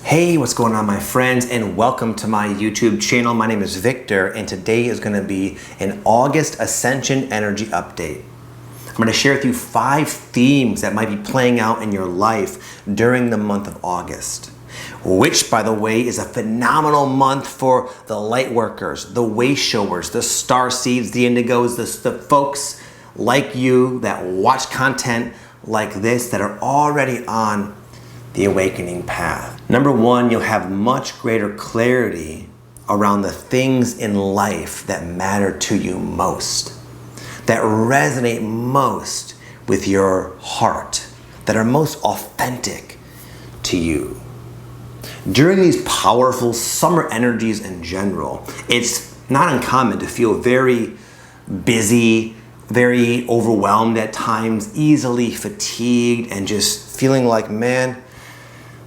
Hey, what's going on, my friends, and welcome to my YouTube channel. My name is Victor, and today is going to be an August Ascension energy update. I'm going to share with you 5 themes that might be playing out in your life during the month of August, which, by the way, is a phenomenal month for the Lightworkers, the way showers, the star seeds, the indigos, the folks like you that watch content like this that are already on the awakening path. Number 1, you'll have much greater clarity around the things in life that matter to you most, that resonate most with your heart, that are most authentic to you. During these powerful summer energies in general, it's not uncommon to feel very busy, very overwhelmed at times, easily fatigued, and just feeling like, man,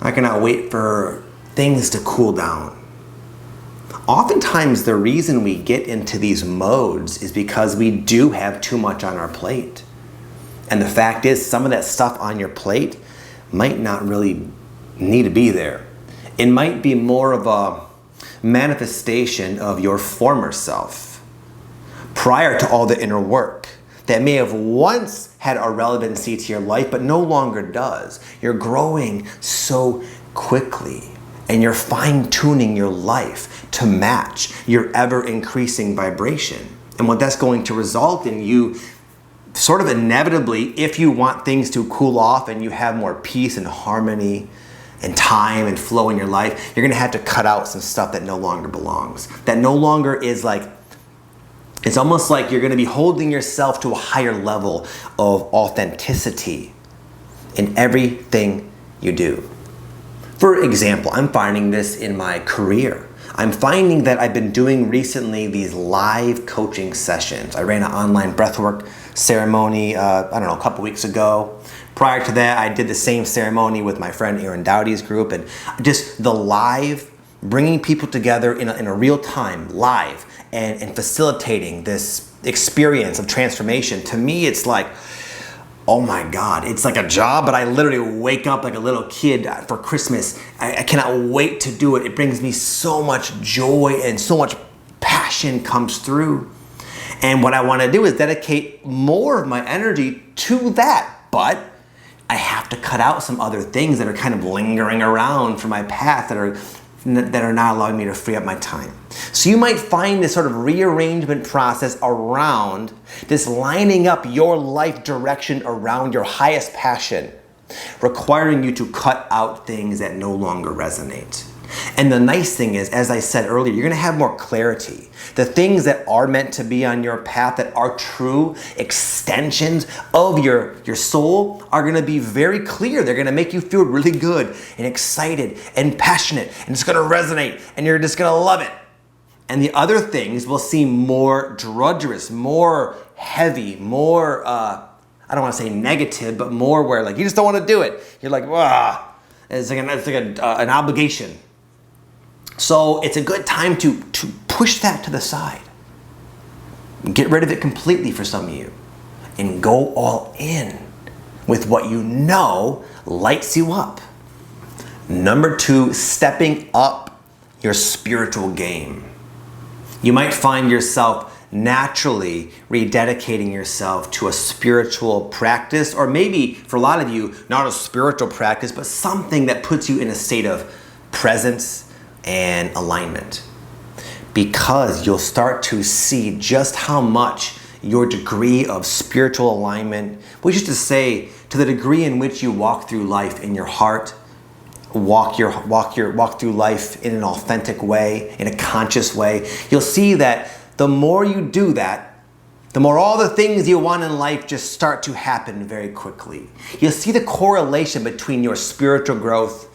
I cannot wait for things to cool down. Oftentimes, the reason we get into these modes is because we do have too much on our plate. And the fact is, some of that stuff on your plate might not really need to be there. It might be more of a manifestation of your former self, prior to all the inner work, that may have once had a relevancy to your life, but no longer does. You're growing so quickly, and you're fine-tuning your life to match your ever-increasing vibration. And what that's going to result in, you sort of inevitably, if you want things to cool off and you have more peace and harmony and time and flow in your life, you're gonna have to cut out some stuff that no longer belongs, that no longer is like, it's almost like you're gonna be holding yourself to a higher level of authenticity in everything you do. For example, I'm finding this in my career. I'm finding that I've been doing recently these live coaching sessions. I ran an online breathwork ceremony, a couple weeks ago. Prior to that, I did the same ceremony with my friend Aaron Dowdy's group, and just the live, bringing people together in a real time, live, and facilitating this experience of transformation. To me, it's like, oh my God, it's like a job, but I literally wake up like a little kid for Christmas. I cannot wait to do it. It brings me so much joy and so much passion comes through. And what I want to do is dedicate more of my energy to that. But I have to cut out some other things that are kind of lingering around from my path that are not allowing me to free up my time. So you might find this sort of rearrangement process around this lining up your life direction around your highest passion, requiring you to cut out things that no longer resonate. And the nice thing is, as I said earlier, you're gonna have more clarity. The things that are meant to be on your path, that are true extensions of your soul, are gonna be very clear. They're gonna make you feel really good and excited and passionate, and it's gonna resonate, and you're just gonna love it. And the other things will seem more drudgerous, more heavy, more, I don't wanna say negative, but more where like you just don't wanna do it. You're like, wow, it's like an obligation. So it's a good time to push that to the side. Get rid of it completely for some of you and go all in with what you know lights you up. Number 2, stepping up your spiritual game. You might find yourself naturally rededicating yourself to a spiritual practice, or maybe for a lot of you, not a spiritual practice, but something that puts you in a state of presence and alignment, because you'll start to see just how much your degree of spiritual alignment, which is to say, to the degree in which you walk through life in your heart, walk through life in an authentic way, in a conscious way. You'll see that the more you do that, the more all the things you want in life just start to happen very quickly. You'll see the correlation between your spiritual growth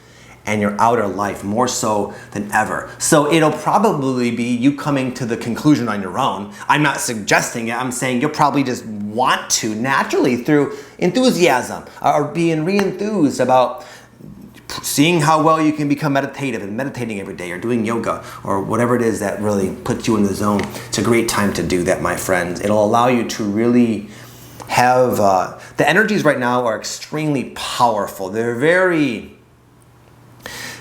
and your outer life more so than ever. So it'll probably be you coming to the conclusion on your own. I'm not suggesting it. I'm saying you'll probably just want to naturally, through enthusiasm, or being re-enthused about seeing how well you can become meditative and meditating every day, or doing yoga, or whatever it is that really puts you in the zone. It's a great time to do that, my friends. It'll allow you to really have, the energies right now are extremely powerful. They're very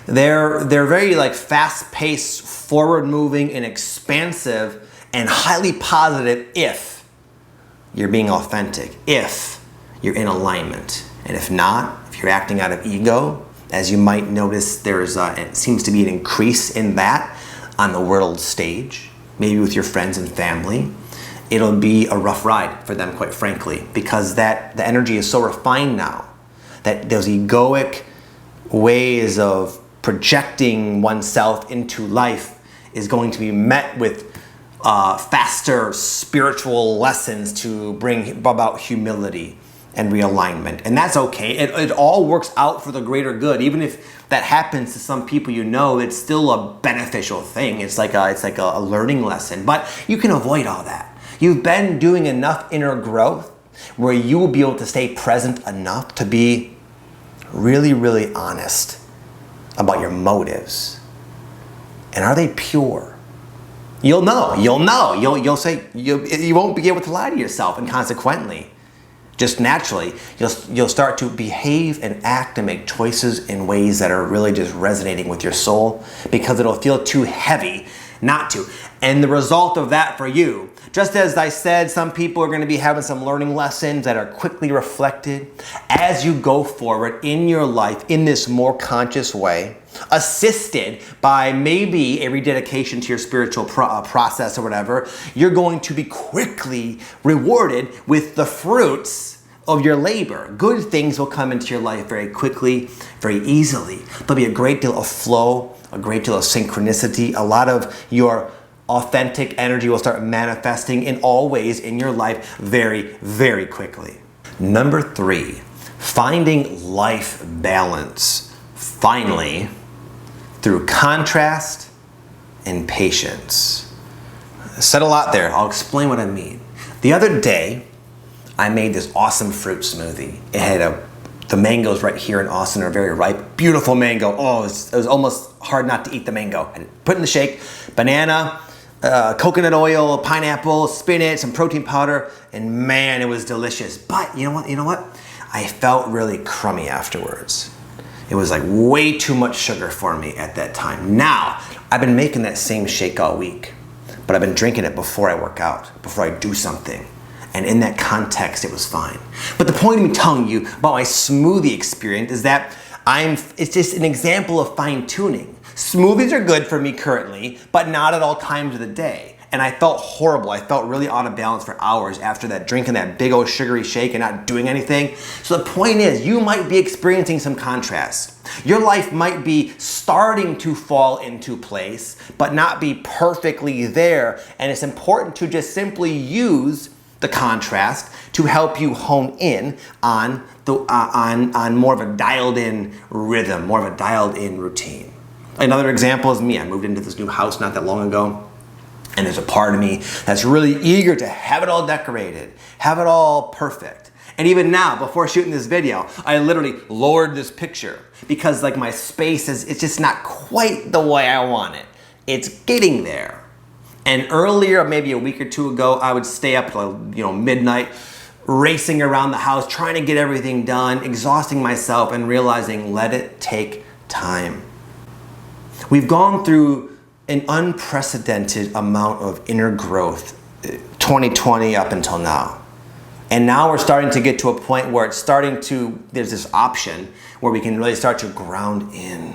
They're very like fast-paced, forward-moving, and expansive, and highly positive if you're being authentic, if you're in alignment. And if not, if you're acting out of ego, as you might notice, it seems to be an increase in that on the world stage, maybe with your friends and family. It'll be a rough ride for them, quite frankly, because the energy is so refined now that those egoic ways of projecting oneself into life is going to be met with faster spiritual lessons to bring about humility and realignment. And that's okay. It all works out for the greater good. Even if that happens to some people you know, it's still a beneficial thing. It's like a learning lesson. But you can avoid all that. You've been doing enough inner growth where you will be able to stay present enough to be really, really honest about your motives. And are they pure? You'll know. You'll say, you won't be able to lie to yourself, and consequently, just naturally, you'll start to behave and act and make choices in ways that are really just resonating with your soul, because it'll feel too heavy not to. And the result of that for you, just as I said, some people are going to be having some learning lessons that are quickly reflected as you go forward in your life in this more conscious way, assisted by maybe a rededication to your spiritual process or whatever. You're going to be quickly rewarded with the fruits of your labor. Good things will come into your life very quickly, very easily. There'll be a great deal of flow, a great deal of synchronicity. A lot of your authentic energy will start manifesting in all ways in your life very, very quickly. Number 3, finding life balance, finally, through contrast and patience. I said a lot there. I'll explain what I mean. The other day, I made this awesome fruit smoothie. It had the mangoes right here in Austin are very ripe. Beautiful mango. Oh, it was almost hard not to eat the mango. I put in the shake, banana, coconut oil, pineapple, spinach, some protein powder, and man, it was delicious. But you know what? I felt really crummy afterwards. It was like way too much sugar for me at that time. Now, I've been making that same shake all week, but I've been drinking it before I work out, before I do something. And in that context, it was fine. But the point of me telling you about my smoothie experience is that it's just an example of fine tuning. Smoothies are good for me currently, but not at all times of the day. And I felt horrible. I felt really out of balance for hours after that, drinking that big old sugary shake and not doing anything. So the point is, you might be experiencing some contrast. Your life might be starting to fall into place, but not be perfectly there. And it's important to just simply use the contrast to help you hone in on more of a dialed in rhythm, more of a dialed in routine. Another example is me. I moved into this new house not that long ago, and there's a part of me that's really eager to have it all decorated, have it all perfect. And even now, before shooting this video, I literally lowered this picture because like my space it's just not quite the way I want it. It's getting there. And earlier, maybe a week or two ago, I would stay up till midnight, racing around the house, trying to get everything done, exhausting myself and realizing, let it take time. We've gone through an unprecedented amount of inner growth, 2020 up until now. And now we're starting to get to a point where there's this option where we can really start to ground in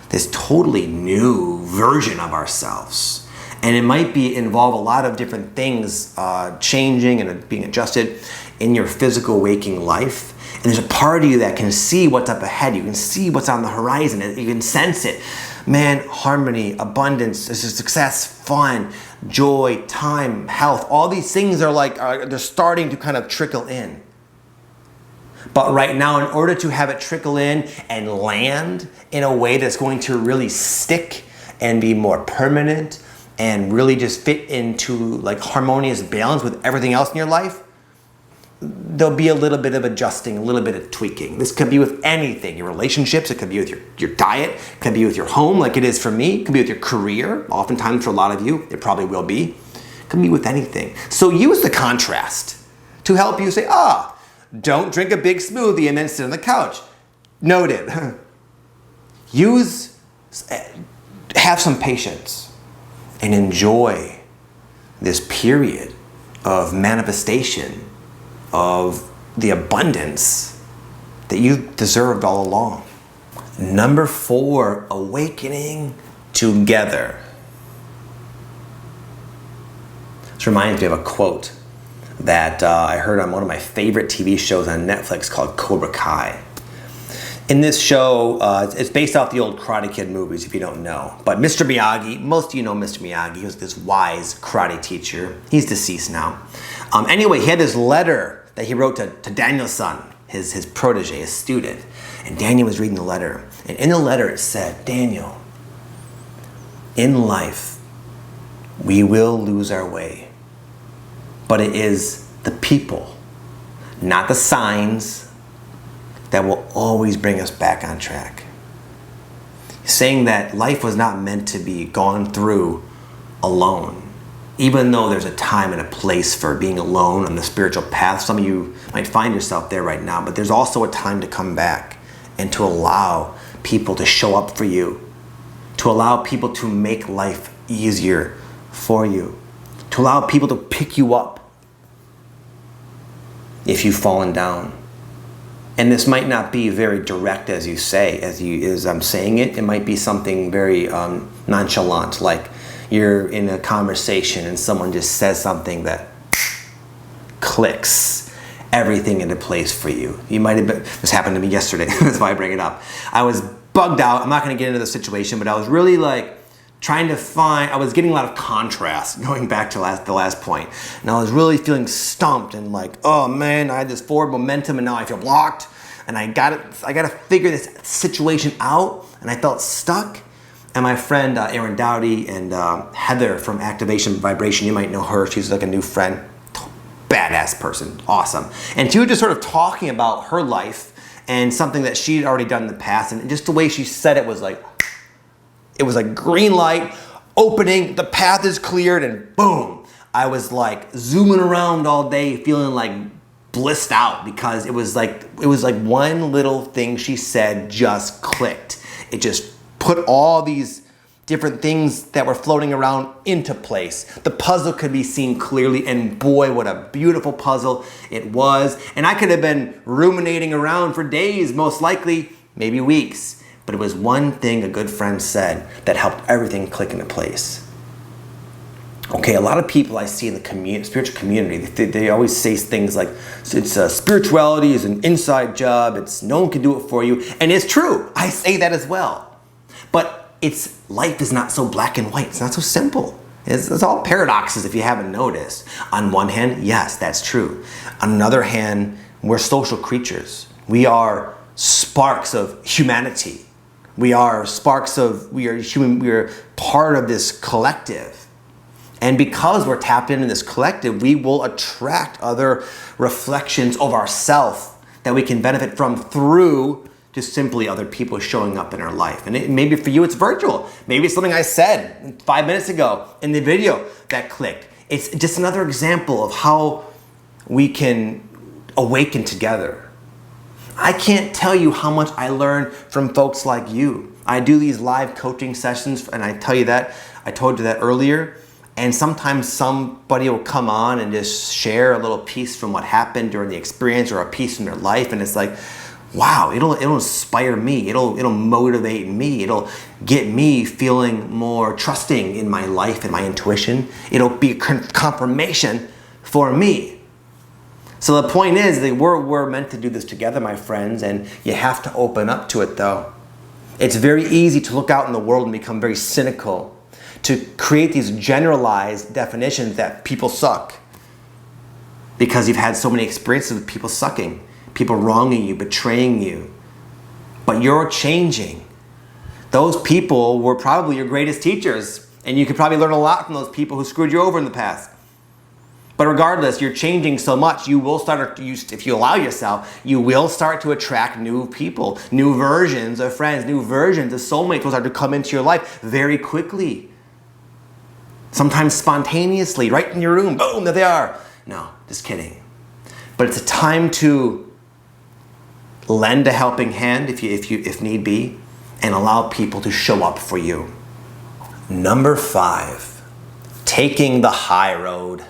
this totally new version of ourselves. And it might involve a lot of different things changing and being adjusted in your physical waking life. And there's a part of you that can see what's up ahead. You can see what's on the horizon. You can sense it. Man, harmony, abundance, success, fun, joy, time, health. All these things they're starting to kind of trickle in. But right now, in order to have it trickle in and land in a way that's going to really stick and be more permanent and really just fit into like harmonious balance with everything else in your life, there'll be a little bit of adjusting, a little bit of tweaking. This could be with anything, your relationships, it could be with your diet, it could be with your home like it is for me, it could be with your career, oftentimes for a lot of you, it probably will be. It could be with anything. So use the contrast to help you say, don't drink a big smoothie and then sit on the couch. Noted. Use have some patience and enjoy this period of manifestation of the abundance that you've deserved all along. Number 4, awakening together. This reminds me of a quote that I heard on one of my favorite TV shows on Netflix called Cobra Kai. In this show, it's based off the old Karate Kid movies, if you don't know. But Mr. Miyagi, most of you know Mr. Miyagi. He was this wise karate teacher. He's deceased now. Anyway, he had this letter that he wrote to Daniel's son, his protege, his student. And Daniel was reading the letter. And in the letter it said, Daniel, in life, we will lose our way. But it is the people, not the signs, that will always bring us back on track. Saying that life was not meant to be gone through alone. Even though there's a time and a place for being alone on the spiritual path, some of you might find yourself there right now, but there's also a time to come back and to allow people to show up for you, to allow people to make life easier for you, to allow people to pick you up if you've fallen down. And this might not be very direct as you say, as I'm saying it. It might be something very nonchalant, like you're in a conversation and someone just says something that clicks everything into place for you. You might have been, this happened to me yesterday, that's why I bring it up. I was bugged out, I'm not gonna get into the situation, but I was really like trying to find, I was getting a lot of contrast going back to the last point. And I was really feeling stumped and like, oh man, I had this forward momentum and now I feel blocked. And I gotta figure this situation out. And I felt stuck. And my friend Aaron Dowdy and Heather from Activation Vibration, you might know her, she's like a new friend, badass person, awesome. And she was just sort of talking about her life and something that she'd already done in the past. And just the way she said it was like green light, opening, the path is cleared, and boom. I was like zooming around all day feeling like blissed out because it was like one little thing she said just clicked. It just put all these different things that were floating around into place. The puzzle could be seen clearly, and boy, what a beautiful puzzle it was. And I could have been ruminating around for days, most likely, maybe weeks. But it was one thing a good friend said that helped everything click into place. Okay, a lot of people I see in the spiritual community, they always say things like, spirituality is an inside job, no one can do it for you. And it's true, I say that as well. But life is not so black and white, it's not so simple. It's all paradoxes if you haven't noticed. On one hand, yes, that's true. On another hand, we're social creatures. We are sparks of humanity. We are human, we are part of this collective. And because we're tapped into this collective, we will attract other reflections of ourselves that we can benefit from through just simply other people showing up in our life. And maybe for you it's virtual. Maybe it's something I said 5 minutes ago in the video that clicked. It's just another example of how we can awaken together. I can't tell you how much I learn from folks like you. I do these live coaching sessions, and I told you that earlier. And sometimes somebody will come on and just share a little piece from what happened during the experience or a piece from their life. And it's like, wow, it'll inspire me. It'll motivate me. It'll get me feeling more trusting in my life and my intuition. It'll be a confirmation for me. So the point is that we're meant to do this together, my friends, and you have to open up to it though. It's very easy to look out in the world and become very cynical, to create these generalized definitions that people suck because you've had so many experiences with people sucking, people wronging you, betraying you. But you're changing. Those people were probably your greatest teachers, and you could probably learn a lot from those people who screwed you over in the past. But regardless, you're changing so much, you will start, if you allow yourself, you will start to attract new people, new versions of friends, new versions of soulmates will start to come into your life very quickly. Sometimes spontaneously, right in your room, boom, there they are. No, just kidding. But it's a time to lend a helping hand if need be, and allow people to show up for you. Number 5, taking the high road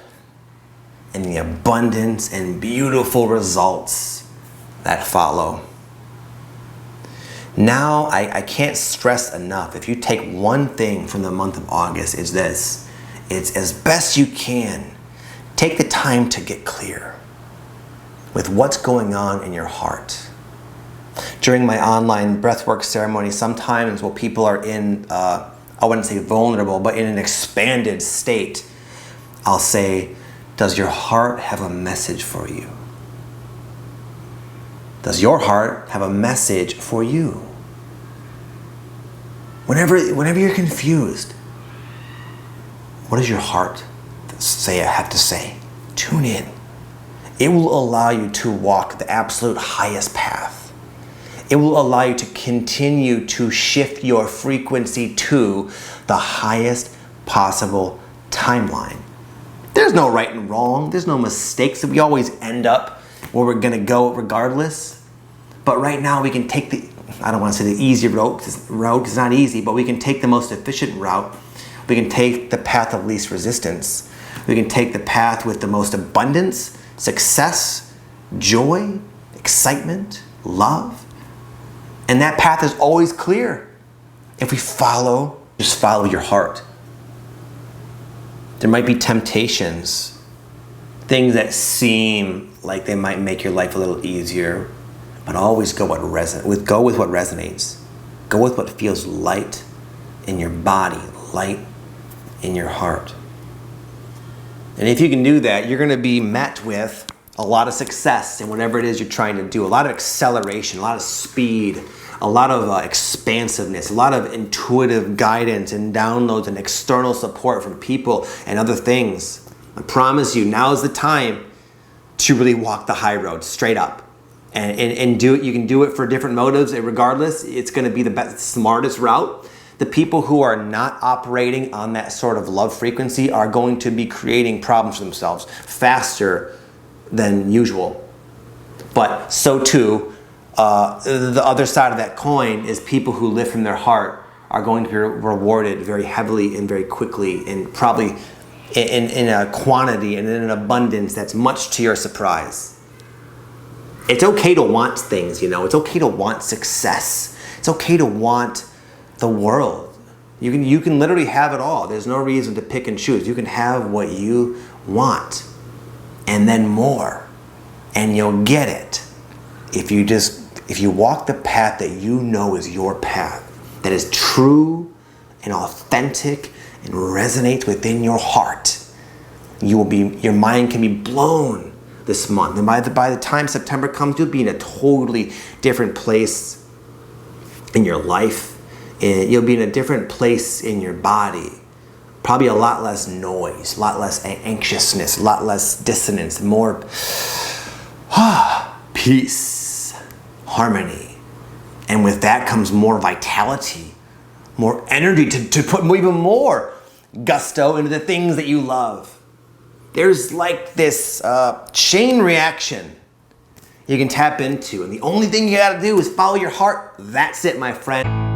and the abundance and beautiful results that follow. Now, I can't stress enough, if you take one thing from the month of August, is this. It's as best you can, take the time to get clear with what's going on in your heart. During my online breathwork ceremony, sometimes when people are in, I wouldn't say vulnerable, but in an expanded state, I'll say, does your heart have a message for you? Does your heart have a message for you? Whenever you're confused, what does your heart have to say? Tune in. It will allow you to walk the absolute highest path. It will allow you to continue to shift your frequency to the highest possible timeline. There's no right and wrong. There's no mistakes. We always end up where we're gonna go regardless. But right now we can take the, I don't want to say the easy route because it's not easy, but we can take the most efficient route. We can take the path of least resistance. We can take the path with the most abundance, success, joy, excitement, love. And that path is always clear if we just follow your heart. There might be temptations, things that seem like they might make your life a little easier, but always go with what resonates. Go with what feels light in your body, light in your heart. And if you can do that, you're gonna be met with a lot of success in whatever it is you're trying to do, a lot of acceleration, a lot of speed, a lot of expansiveness, a lot of intuitive guidance and downloads and external support from people and other things. I promise you, now is the time to really walk the high road straight up and do it. You can do it for different motives, and regardless, it's gonna be the best, smartest route. The people who are not operating on that sort of love frequency are going to be creating problems for themselves faster than usual. But so too, the other side of that coin is people who live from their heart are going to be rewarded very heavily and very quickly, and probably in a quantity and in an abundance that's much to your surprise. It's okay to want things, you know. It's okay to want success. It's okay to want the world. You can literally have it all. There's no reason to pick and choose. You can have what you want and then more, and you'll get it if you walk the path that you know is your path, that is true and authentic and resonates within your heart. Your mind can be blown this month, and by the time September comes, you'll be in a totally different place in your life. You'll be in a different place in your body. Probably a lot less noise, a lot less anxiousness, a lot less dissonance, more peace, harmony. And with that comes more vitality, more energy to put even more gusto into the things that you love. There's like this chain reaction you can tap into, and the only thing you gotta do is follow your heart. That's it, my friend.